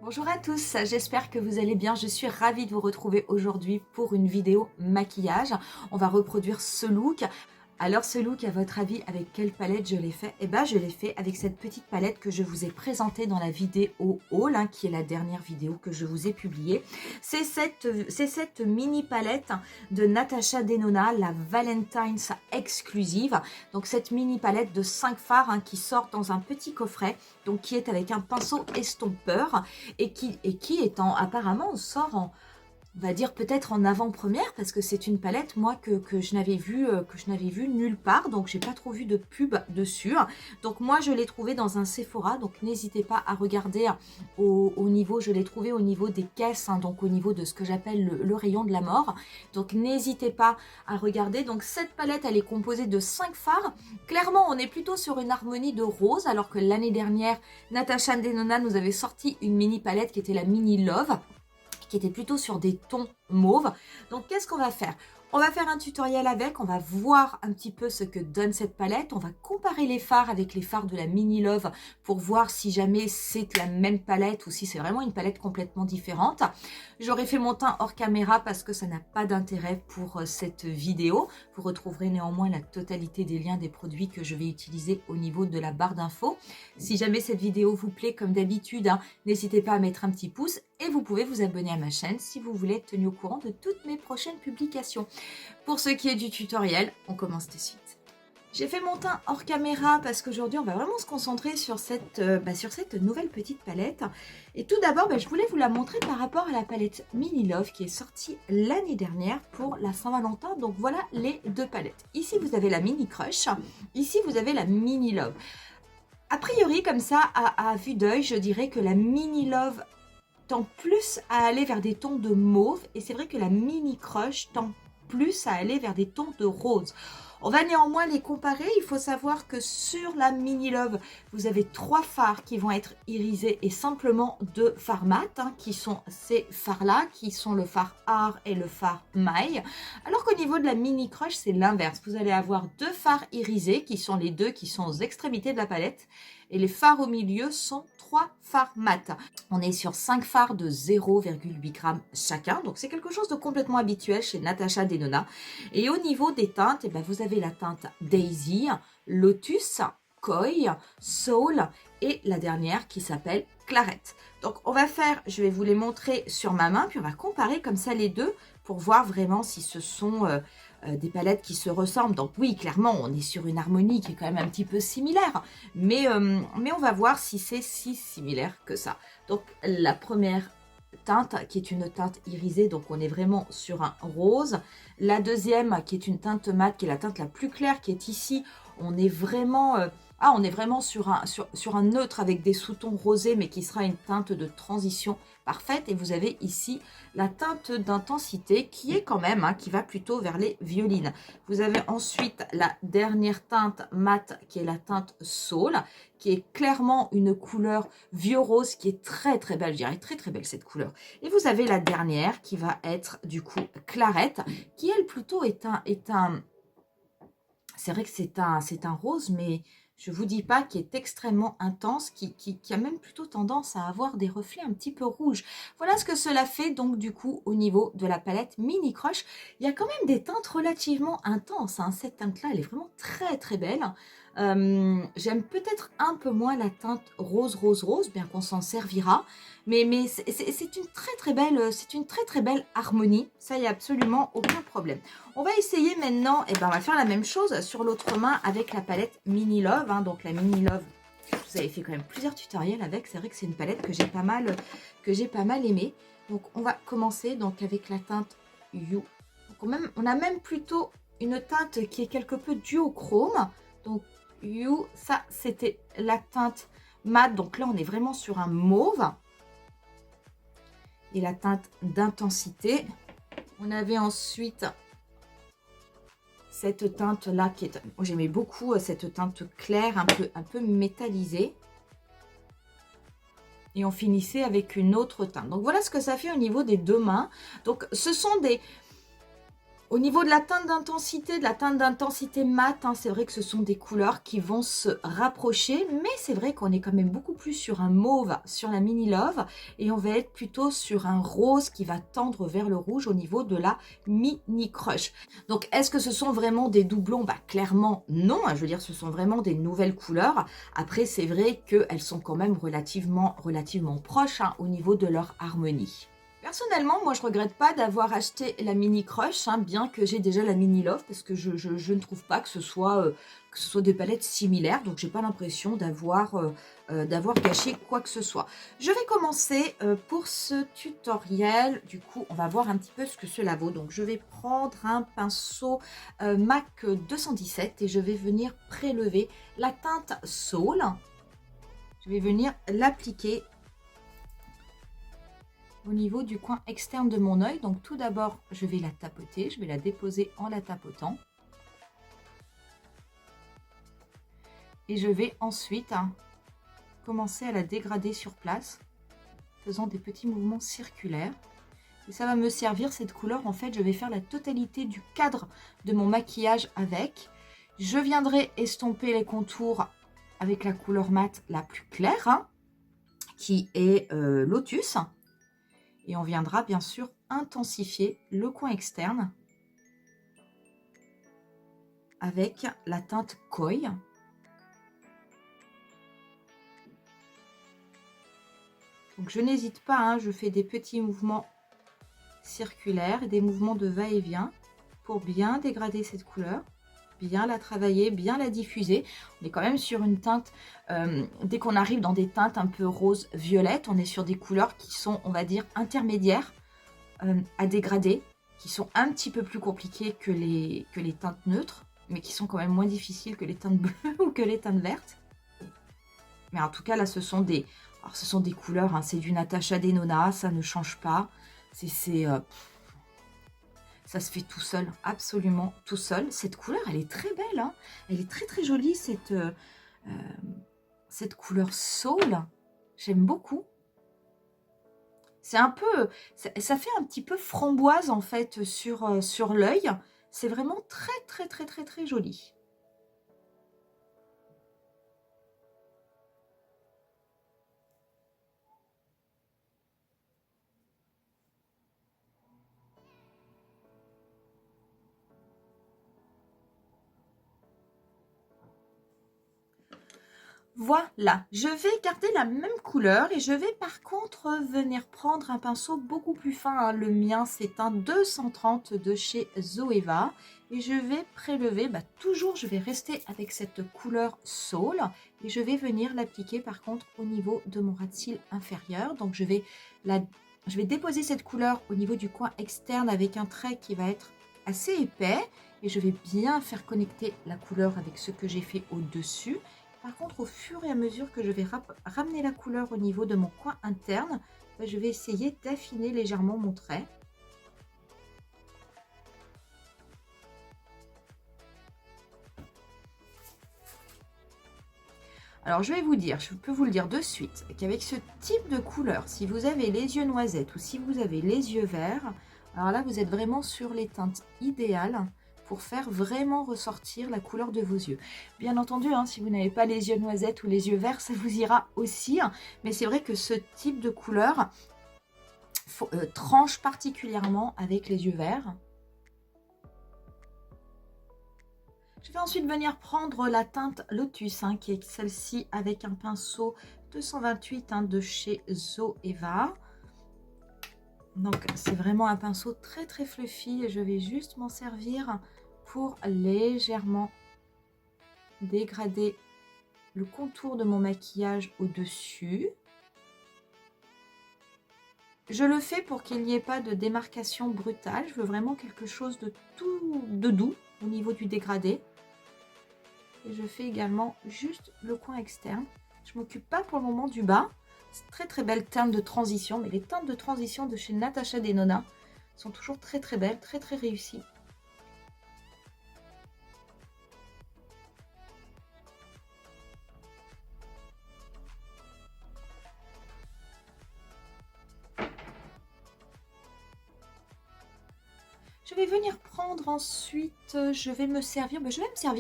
Bonjour à tous, j'espère que vous allez bien. Je suis ravie de vous retrouver aujourd'hui pour une vidéo maquillage. On va reproduire ce look. Alors ce look, à votre avis, avec quelle palette je l'ai fait? Eh bien, je l'ai fait avec cette petite palette que je vous ai présentée dans la vidéo haul, qui est la dernière vidéo que je vous ai publiée. C'est cette mini palette de Natasha Denona, la Valentine's exclusive. Donc cette mini palette de 5 fards qui sort dans un petit coffret, donc qui est avec un pinceau estompeur et qui apparemment sort en, on va dire peut-être en avant-première, parce que c'est une palette moi que je n'avais vue nulle part, donc j'ai pas trop vu de pub dessus. Donc moi je l'ai trouvé dans un Sephora, donc n'hésitez pas à regarder au niveau, je l'ai trouvé au niveau des caisses, donc au niveau de ce que j'appelle le rayon de la mort. Donc n'hésitez pas à regarder. Donc cette palette, elle est composée de 5 fards. Clairement on est plutôt sur une harmonie de rose, alors que l'année dernière Natasha Denona nous avait sorti une mini palette qui était la Mini Love, qui était plutôt sur des tons mauves. Donc qu'est-ce qu'on va faire? On va faire un tutoriel avec, on va voir un petit peu ce que donne cette palette, on va comparer les fards avec les fards de la Mini Love pour voir si jamais c'est la même palette ou si c'est vraiment une palette complètement différente. J'aurais fait mon teint hors caméra parce que ça n'a pas d'intérêt pour cette vidéo. Vous retrouverez néanmoins la totalité des liens des produits que je vais utiliser au niveau de la barre d'infos. Si jamais cette vidéo vous plaît, comme d'habitude, n'hésitez pas à mettre un petit pouce et vous pouvez vous abonner à ma chaîne si vous voulez être tenu au courant de toutes mes prochaines publications. Pour ce qui est du tutoriel, on commence de suite. J'ai fait mon teint hors caméra parce qu'aujourd'hui on va vraiment se concentrer sur cette nouvelle petite palette. Et tout d'abord, je voulais vous la montrer par rapport à la palette Mini Love qui est sortie l'année dernière pour la Saint-Valentin. Donc voilà les deux palettes. Ici vous avez la Mini Crush, ici vous avez la Mini Love. A priori comme ça, à vue d'œil, je dirais que la Mini Love tend plus à aller vers des tons de mauve et c'est vrai que la Mini Crush tend plus à aller vers des tons de rose. On va néanmoins les comparer. Il faut savoir que sur la Mini Love, vous avez 3 fards qui vont être irisés et simplement 2 fards mat, qui sont ces fards-là, qui sont le fard Art et le fard Maille. Alors qu'au niveau de la Mini Crush, c'est l'inverse. Vous allez avoir 2 fards irisés, qui sont les deux qui sont aux extrémités de la palette. Et les fards au milieu sont 3 fards mat. On est sur 5 fards de 0,8 g chacun. Donc c'est quelque chose de complètement habituel chez Natasha Denona. Et au niveau des teintes, vous avez la teinte Daisy, Lotus, Koi, Soul et la dernière qui s'appelle Clarette. Donc on va faire, je vais vous les montrer sur ma main, puis on va comparer comme ça les deux pour voir vraiment si ce sont des palettes qui se ressemblent. Donc oui, clairement, on est sur une harmonie qui est quand même un petit peu similaire, mais on va voir si c'est si similaire que ça. Donc la première teinte qui est une teinte irisée, donc on est vraiment sur un rose. La deuxième qui est une teinte mate, qui est la teinte la plus claire, qui est ici, on est vraiment sur un neutre avec des sous-tons rosés, mais qui sera une teinte de transition parfaite. Et vous avez ici la teinte d'intensité qui est quand même, qui va plutôt vers les violines. Vous avez ensuite la dernière teinte mate qui est la teinte Soul, qui est clairement une couleur vieux rose qui est très très belle, je dirais très très belle cette couleur. Et vous avez la dernière qui va être du coup Clarette, qui elle plutôt est un c'est vrai que c'est un rose, mais je vous dis pas qui est extrêmement intense, qui a même plutôt tendance à avoir des reflets un petit peu rouges. Voilà ce que cela fait donc du coup au niveau de la palette Mini Crush. Il y a quand même des teintes relativement intenses. Cette teinte-là, elle est vraiment très très belle. J'aime peut-être un peu moins la teinte rose, bien qu'on s'en servira. Mais c'est une très très belle harmonie. Ça, il n'y a absolument aucun problème. On va essayer maintenant, on va faire la même chose sur l'autre main avec la palette Mini Love. Donc la Mini Love, vous avez fait quand même plusieurs tutoriels avec. C'est vrai que c'est une palette que j'ai pas mal aimée. Donc on va commencer donc avec la teinte You. Donc, on a même plutôt une teinte qui est quelque peu duochrome. Donc You, ça c'était la teinte mat. Donc là on est vraiment sur un mauve. Et la teinte d'intensité. On avait ensuite cette teinte là qui est, j'aimais beaucoup cette teinte claire un peu métallisée, et on finissait avec une autre teinte. Donc voilà ce que ça fait au niveau des deux mains. Donc ce sont des Au niveau de la teinte d'intensité mate, hein, c'est vrai que ce sont des couleurs qui vont se rapprocher, mais c'est vrai qu'on est quand même beaucoup plus sur un mauve sur la Mini Love et on va être plutôt sur un rose qui va tendre vers le rouge au niveau de la Mini Crush. Donc, est-ce que ce sont vraiment des doublons? Bah, clairement non, hein, je veux dire, ce sont vraiment des nouvelles couleurs. Après, c'est vrai qu'elles sont quand même relativement proches, hein, au niveau de leur harmonie. Personnellement, moi, je regrette pas d'avoir acheté la Mini Crush, hein, bien que j'ai déjà la Mini Love, parce que je ne trouve pas que ce soit des palettes similaires, donc j'ai pas l'impression d'avoir gâché quoi que ce soit. Je vais commencer pour ce tutoriel. Du coup, on va voir un petit peu ce que cela vaut. Donc, je vais prendre un pinceau MAC 217 et je vais venir prélever la teinte Soul. Je vais venir l'appliquer au niveau du coin externe de mon œil. Donc tout d'abord, je vais la tapoter, je vais la déposer en la tapotant. Et je vais ensuite commencer à la dégrader sur place, faisant des petits mouvements circulaires. Et ça va me servir, cette couleur, en fait, je vais faire la totalité du cadre de mon maquillage avec. Je viendrai estomper les contours avec la couleur mate la plus claire, hein, qui est Lotus. Et on viendra bien sûr intensifier le coin externe avec la teinte Koi. Donc je n'hésite pas, hein, je fais des petits mouvements circulaires et des mouvements de va-et-vient pour bien dégrader cette couleur, bien la travailler, bien la diffuser. On est quand même sur une teinte, dès qu'on arrive dans des teintes un peu rose-violette, on est sur des couleurs qui sont, on va dire, intermédiaires à dégrader, qui sont un petit peu plus compliquées que les teintes neutres, mais qui sont quand même moins difficiles que les teintes bleues ou que les teintes vertes. Mais en tout cas, là, ce sont des couleurs, hein, c'est du Natasha Denona, ça ne change pas. Ça se fait tout seul, absolument tout seul. Cette couleur, elle est très belle, hein. Elle est très très jolie, cette couleur Soul. J'aime beaucoup. C'est un peu, ça fait un petit peu framboise en fait sur l'œil. C'est vraiment très très très très très joli. Voilà, je vais garder la même couleur et je vais par contre venir prendre un pinceau beaucoup plus fin, hein. Le mien, c'est un 230 de chez Zoeva. Et je vais prélever, toujours je vais rester avec cette couleur Soul. Et je vais venir l'appliquer par contre au niveau de mon ras de cils inférieur. Donc je vais déposer cette couleur au niveau du coin externe avec un trait qui va être assez épais. Et je vais bien faire connecter la couleur avec ce que j'ai fait au-dessus. Par contre, au fur et à mesure que je vais ramener la couleur au niveau de mon coin interne, je vais essayer d'affiner légèrement mon trait. Alors, je vais vous dire, je peux vous le dire de suite, qu'avec ce type de couleur, si vous avez les yeux noisettes ou si vous avez les yeux verts, alors là, vous êtes vraiment sur les teintes idéales pour faire vraiment ressortir la couleur de vos yeux. Bien entendu, hein, si vous n'avez pas les yeux noisettes ou les yeux verts, ça vous ira aussi. Hein, mais c'est vrai que ce type de couleur tranche particulièrement avec les yeux verts. Je vais ensuite venir prendre la teinte Lotus, hein, qui est celle-ci avec un pinceau 228 hein, de chez Zoeva. Donc c'est vraiment un pinceau très très fluffy et je vais juste m'en servir pour légèrement dégrader le contour de mon maquillage au-dessus. Je le fais pour qu'il n'y ait pas de démarcation brutale. Je veux vraiment quelque chose de doux au niveau du dégradé. Et je fais également juste le coin externe. Je ne m'occupe pas pour le moment du bas. C'est très très belle teinte de transition. Mais les teintes de transition de chez Natasha Denona sont toujours très très belles, très très réussies. Je vais venir prendre prendre ensuite, je vais me servir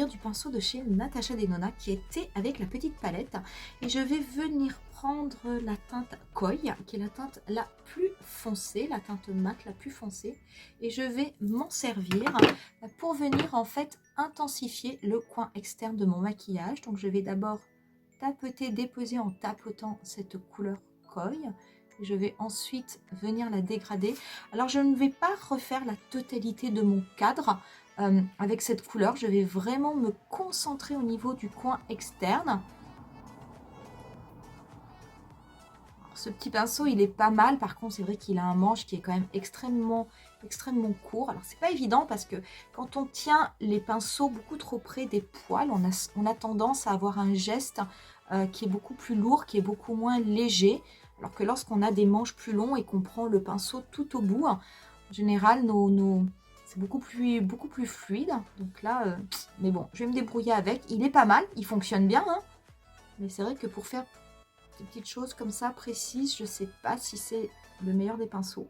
du pinceau de chez Natasha Denona qui était avec la petite palette. Et je vais venir prendre la teinte Koi, qui est la teinte la plus foncée, la teinte mat la plus foncée. Et je vais m'en servir pour venir en fait intensifier le coin externe de mon maquillage. Donc je vais d'abord tapoter, déposer en tapotant cette couleur Koi. Je vais ensuite venir la dégrader. Alors, je ne vais pas refaire la totalité de mon cadre avec cette couleur. Je vais vraiment me concentrer au niveau du coin externe. Alors, ce petit pinceau, il est pas mal. Par contre, c'est vrai qu'il a un manche qui est quand même extrêmement court. Alors, c'est pas évident parce que quand on tient les pinceaux beaucoup trop près des poils, on a tendance à avoir un geste qui est beaucoup plus lourd, qui est beaucoup moins léger. Alors que lorsqu'on a des manches plus longs et qu'on prend le pinceau tout au bout, en général, c'est beaucoup plus fluide. Donc là, mais bon, je vais me débrouiller avec. Il est pas mal, il fonctionne bien. Hein, mais c'est vrai que pour faire des petites choses comme ça, précises, je ne sais pas si c'est le meilleur des pinceaux.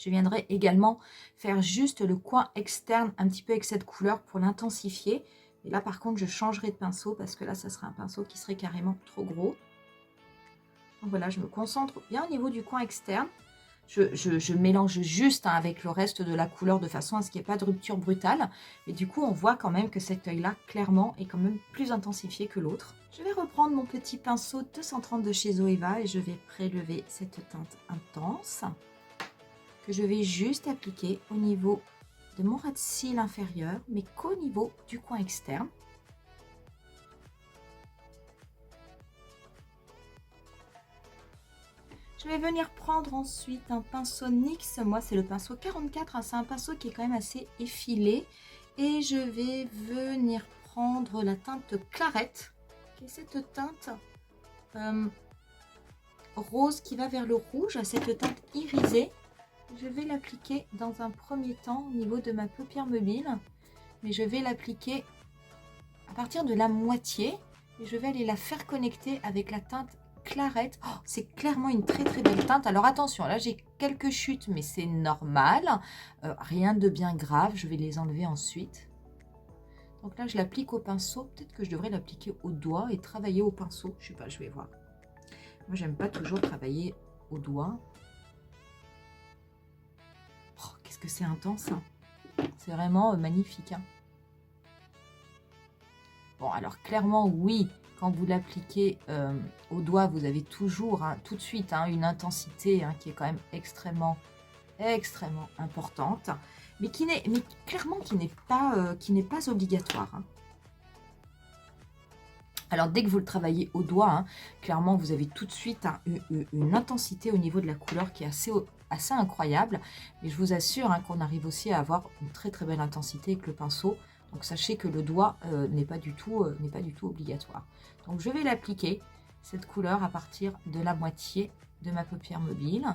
Je viendrai également faire juste le coin externe un petit peu avec cette couleur pour l'intensifier. Et là, par contre, je changerai de pinceau parce que là, ça serait un pinceau qui serait carrément trop gros. Donc voilà, je me concentre bien au niveau du coin externe. Je mélange juste avec le reste de la couleur de façon à ce qu'il n'y ait pas de rupture brutale. Et du coup, on voit quand même que cet œil-là, clairement, est quand même plus intensifié que l'autre. Je vais reprendre mon petit pinceau 230 de chez Zoeva et je vais prélever cette teinte intense que je vais juste appliquer au niveau de mon ras de cils inférieur, mais qu'au niveau du coin externe. Je vais venir prendre ensuite un pinceau NYX. Moi, c'est le pinceau 44. Hein, c'est un pinceau qui est quand même assez effilé. Et je vais venir prendre la teinte Clarette, qui est cette teinte rose qui va vers le rouge, cette teinte irisée. Je vais l'appliquer dans un premier temps au niveau de ma paupière mobile. Mais je vais l'appliquer à partir de la moitié. Et je vais aller la faire connecter avec la teinte Clarette. Oh, c'est clairement une très belle teinte. Alors attention, là j'ai quelques chutes, mais c'est normal. Rien de bien grave. Je vais les enlever ensuite. Donc là, je l'applique au pinceau. Peut-être que je devrais l'appliquer au doigt et travailler au pinceau. Je sais pas, je vais voir. Moi, j'aime pas toujours travailler au doigt. Oh, qu'est-ce que c'est intense. Hein. C'est vraiment magnifique. Hein. Bon, alors clairement, oui, quand vous l'appliquez au doigt, vous avez toujours, hein, tout de suite, hein, une intensité hein, qui est quand même extrêmement importante, mais clairement qui n'est pas obligatoire. Hein. Alors, dès que vous le travaillez au doigt, hein, clairement, vous avez tout de suite hein, une intensité au niveau de la couleur qui est assez incroyable. Mais je vous assure hein, qu'on arrive aussi à avoir une très belle intensité avec le pinceau. Donc sachez que le doigt n'est pas du tout obligatoire. Donc je vais l'appliquer, cette couleur, à partir de la moitié de ma paupière mobile.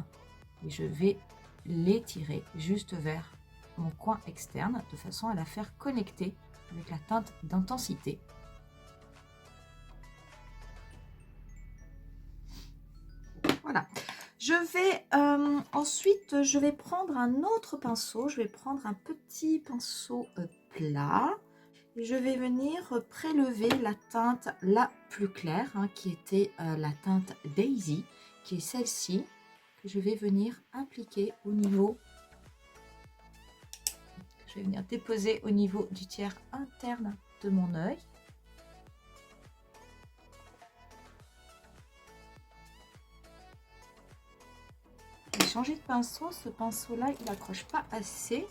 Et je vais l'étirer juste vers mon coin externe, de façon à la faire connecter avec la teinte d'intensité. Voilà. Ensuite, je vais prendre un autre pinceau. Je vais prendre un petit pinceau plat. Et je vais venir prélever la teinte la plus claire, hein, qui était la teinte Daisy, qui est celle-ci, que je vais venir appliquer au niveau... Je vais venir déposer au niveau du tiers interne de mon œil. J'ai changé de pinceau. Ce pinceau-là, il n'accroche pas assez.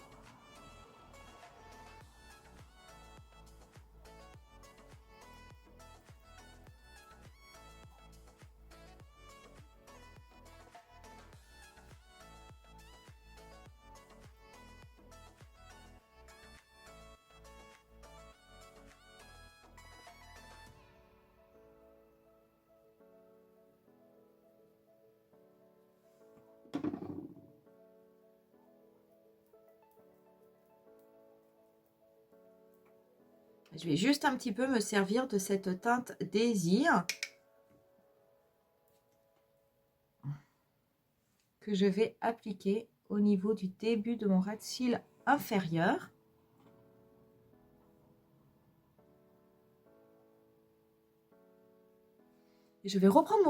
Je vais juste un petit peu me servir de cette teinte Désir que je vais appliquer au niveau du début de mon ras de cils inférieur. Et je vais reprendre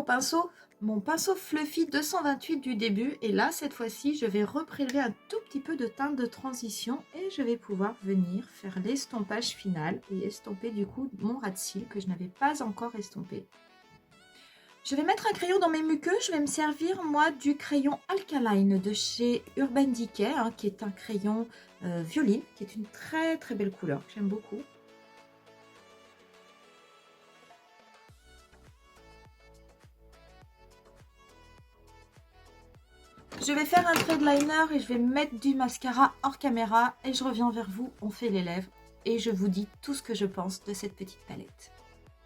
mon pinceau Fluffy 228 du début. Et là, cette fois-ci, je vais reprélever un tout petit peu de teinte de transition. Et je vais pouvoir venir faire l'estompage final et estomper du coup mon ras de cils que je n'avais pas encore estompé. Je vais mettre un crayon dans mes muqueuses. Je vais me servir, moi, du crayon Alkaline de chez Urban Decay, hein, qui est un crayon violine, qui est une très très belle couleur, que j'aime beaucoup. Je vais faire un trait de liner et je vais mettre du mascara hors caméra. Et je reviens vers vous, on fait les lèvres. Et je vous dis tout ce que je pense de cette petite palette.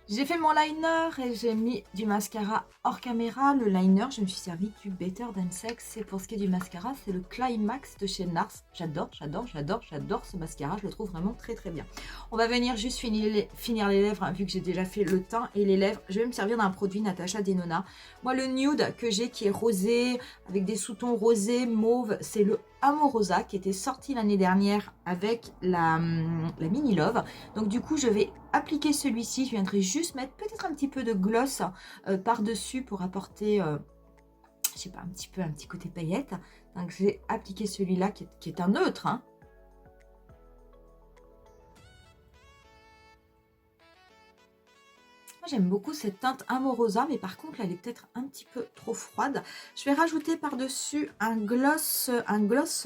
J'ai fait mon liner et j'ai mis du mascara hors caméra. Le liner, je me suis servi du Better Than Sex. Et pour ce qui est du mascara, c'est le Climax de chez NARS. J'adore ce mascara. Je le trouve vraiment très très bien. On va venir juste finir les lèvres, hein, vu que j'ai déjà fait le teint et les lèvres. Je vais me servir d'un produit Natasha Denona. Moi, le nude que j'ai qui est rosé, avec des sous-tons rosés, mauve, c'est le Amorosa qui était sorti l'année dernière avec la Mini Love. Donc du coup, je vais appliquer celui-ci. Je viendrai juste mettre peut-être un petit peu de gloss par-dessus pour apporter, je sais pas, un petit côté paillette. Donc j'ai appliqué celui-là qui est un neutre, hein. J'aime beaucoup cette teinte Amorosa, mais par contre, elle est peut-être un petit peu trop froide. Je vais rajouter par-dessus un gloss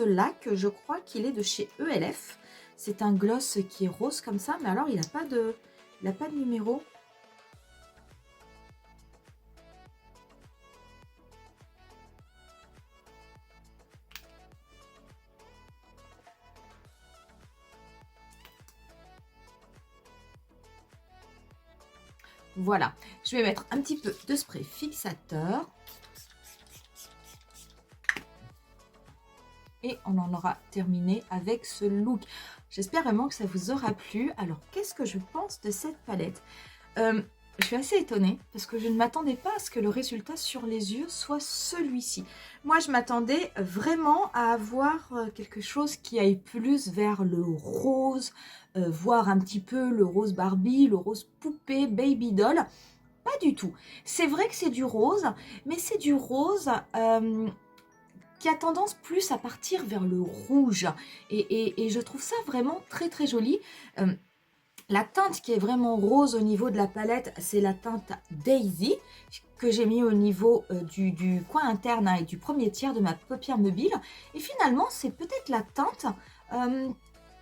lac. Je crois qu'il est de chez ELF. C'est un gloss qui est rose comme ça, mais alors il n'a pas de numéro. Voilà, je vais mettre un petit peu de spray fixateur. Et on en aura terminé avec ce look. J'espère vraiment que ça vous aura plu. Alors, qu'est-ce que je pense de cette palette? Je suis assez étonnée parce que je ne m'attendais pas à ce que le résultat sur les yeux soit celui-ci. Moi, je m'attendais vraiment à avoir quelque chose qui aille plus vers le rose, voire un petit peu le rose Barbie, le rose poupée, baby doll. Pas du tout. C'est vrai que c'est du rose, mais c'est du rose qui a tendance plus à partir vers le rouge. Et je trouve ça vraiment très très joli. La teinte qui est vraiment rose au niveau de la palette, c'est la teinte Daisy que j'ai mis au niveau du coin interne, hein, et du premier tiers de ma paupière mobile. Et finalement, c'est peut-être la teinte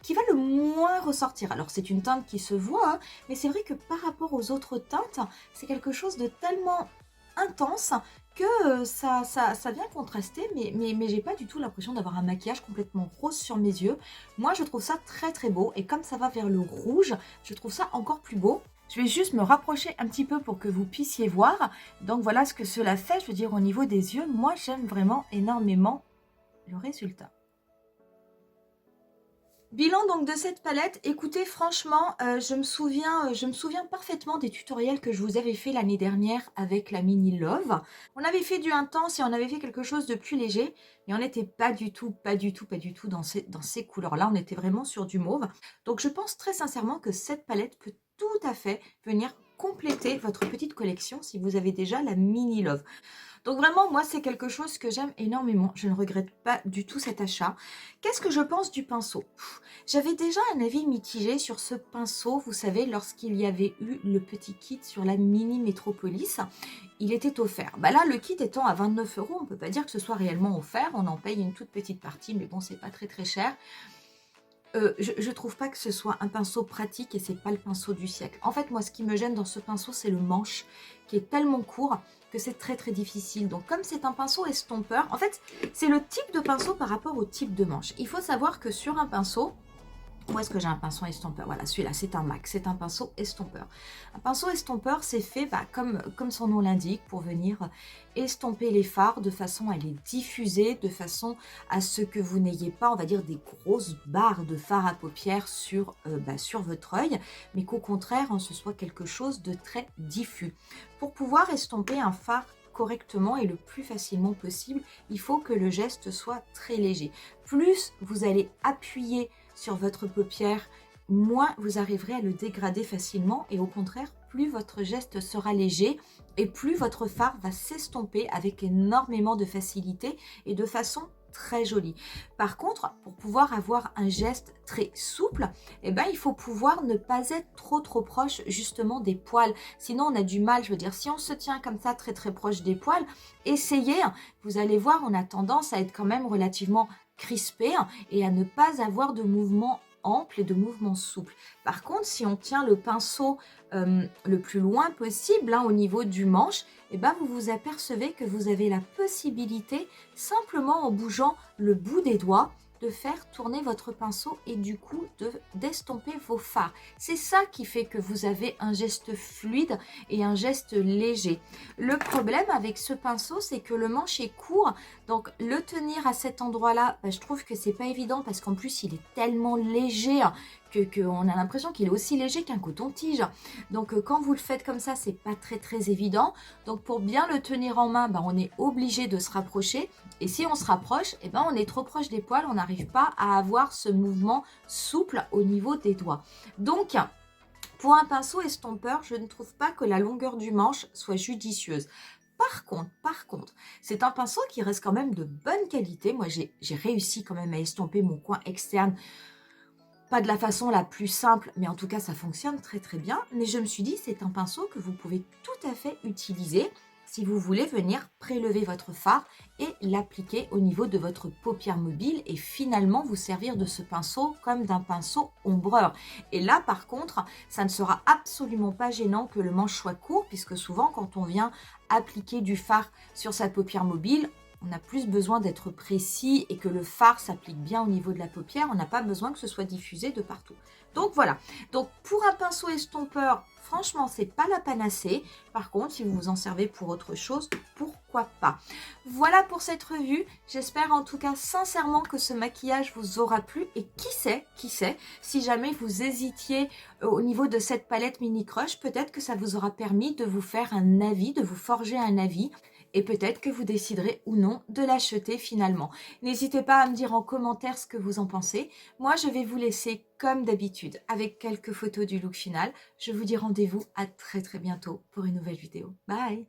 qui va le moins ressortir. Alors, c'est une teinte qui se voit, hein, mais c'est vrai que par rapport aux autres teintes, c'est quelque chose de tellement intense que ça vient contraster, mais j'ai pas du tout l'impression d'avoir un maquillage complètement rose sur mes yeux. Moi, je trouve ça très très beau, et comme ça va vers le rouge, je trouve ça encore plus beau. Je vais juste me rapprocher un petit peu pour que vous puissiez voir. Donc voilà ce que cela fait, je veux dire au niveau des yeux. Moi, j'aime vraiment énormément le résultat. Bilan donc de cette palette, écoutez franchement, je me souviens parfaitement des tutoriels que je vous avais fait l'année dernière avec la Mini Love. On avait fait du intense et on avait fait quelque chose de plus léger, mais on n'était pas du tout dans ces couleurs-là, on était vraiment sur du mauve. Donc je pense très sincèrement que cette palette peut tout à fait venir compléter votre petite collection si vous avez déjà la Mini Love. Donc vraiment, moi, c'est quelque chose que j'aime énormément. Je ne regrette pas du tout cet achat. Qu'est-ce que je pense du pinceau? J'avais déjà un avis mitigé sur ce pinceau. Vous savez, lorsqu'il y avait eu le petit kit sur la Mini Métropolis, il était offert. Bah là, le kit étant à 29 €, on ne peut pas dire que ce soit réellement offert. On en paye une toute petite partie, mais bon, c'est pas très très cher. Je trouve pas que ce soit un pinceau pratique et c'est pas le pinceau du siècle. En fait, moi, ce qui me gêne dans ce pinceau, c'est le manche qui est tellement court que c'est très très difficile. Donc comme c'est un pinceau estompeur, en fait, c'est le type de pinceau par rapport au type de manche. Il faut savoir que sur un pinceau, Où est-ce que j'ai un pinceau estompeur? Voilà, celui-là, c'est un MAC, c'est un pinceau estompeur. Un pinceau estompeur, c'est fait comme son nom l'indique, pour venir estomper les fards de façon à les diffuser, de façon à ce que vous n'ayez pas, on va dire, des grosses barres de fard à paupières sur votre œil, mais qu'au contraire, ce soit quelque chose de très diffus. Pour pouvoir estomper un fard correctement et le plus facilement possible, il faut que le geste soit très léger. Plus vous allez appuyer sur votre paupière, moins vous arriverez à le dégrader facilement, et au contraire, plus votre geste sera léger et plus votre fard va s'estomper avec énormément de facilité et de façon très jolie. Par contre, pour pouvoir avoir un geste très souple, il faut pouvoir ne pas être trop proche justement des poils. Sinon, on a du mal, je veux dire, si on se tient comme ça très proche des poils, essayez, vous allez voir, on a tendance à être quand même relativement crispé et à ne pas avoir de mouvement ample et de mouvement souple. Par contre, si on tient le pinceau le plus loin possible, au niveau du manche, vous vous apercevez que vous avez la possibilité, simplement en bougeant le bout des doigts, de faire tourner votre pinceau et du coup d'estomper vos fards. C'est ça qui fait que vous avez un geste fluide et un geste léger. Le problème avec ce pinceau, c'est que le manche est court, donc le tenir à cet endroit-là, je trouve que c'est pas évident parce qu'en plus il est tellement léger qu'on a l'impression qu'il est aussi léger qu'un coton-tige. Donc quand vous le faites comme ça, c'est pas très évident. Donc pour bien le tenir en main, on est obligé de se rapprocher. Et si on se rapproche, on est trop proche des poils, on n'arrive pas à avoir ce mouvement souple au niveau des doigts. Donc, pour un pinceau estompeur, je ne trouve pas que la longueur du manche soit judicieuse. Par contre, c'est un pinceau qui reste quand même de bonne qualité. Moi, j'ai réussi quand même à estomper mon coin externe. Pas de la façon la plus simple, mais en tout cas, ça fonctionne très bien. Mais je me suis dit, c'est un pinceau que vous pouvez tout à fait utiliser si vous voulez venir prélever votre fard et l'appliquer au niveau de votre paupière mobile et finalement vous servir de ce pinceau comme d'un pinceau ombreur. Et là, par contre, ça ne sera absolument pas gênant que le manche soit court, puisque souvent, quand on vient appliquer du fard sur sa paupière mobile, on a plus besoin d'être précis et que le fard s'applique bien au niveau de la paupière. On n'a pas besoin que ce soit diffusé de partout. Donc voilà. Donc pour un pinceau estompeur, franchement, c'est pas la panacée. Par contre, si vous vous en servez pour autre chose, pourquoi pas. Voilà pour cette revue. J'espère en tout cas sincèrement que ce maquillage vous aura plu. Et qui sait, si jamais vous hésitiez au niveau de cette palette Mini Crush, peut-être que ça vous aura permis de vous faire un avis, de vous forger un avis. Et peut-être que vous déciderez ou non de l'acheter finalement. N'hésitez pas à me dire en commentaire ce que vous en pensez. Moi, je vais vous laisser comme d'habitude avec quelques photos du look final. Je vous dis rendez-vous à très bientôt pour une nouvelle vidéo. Bye!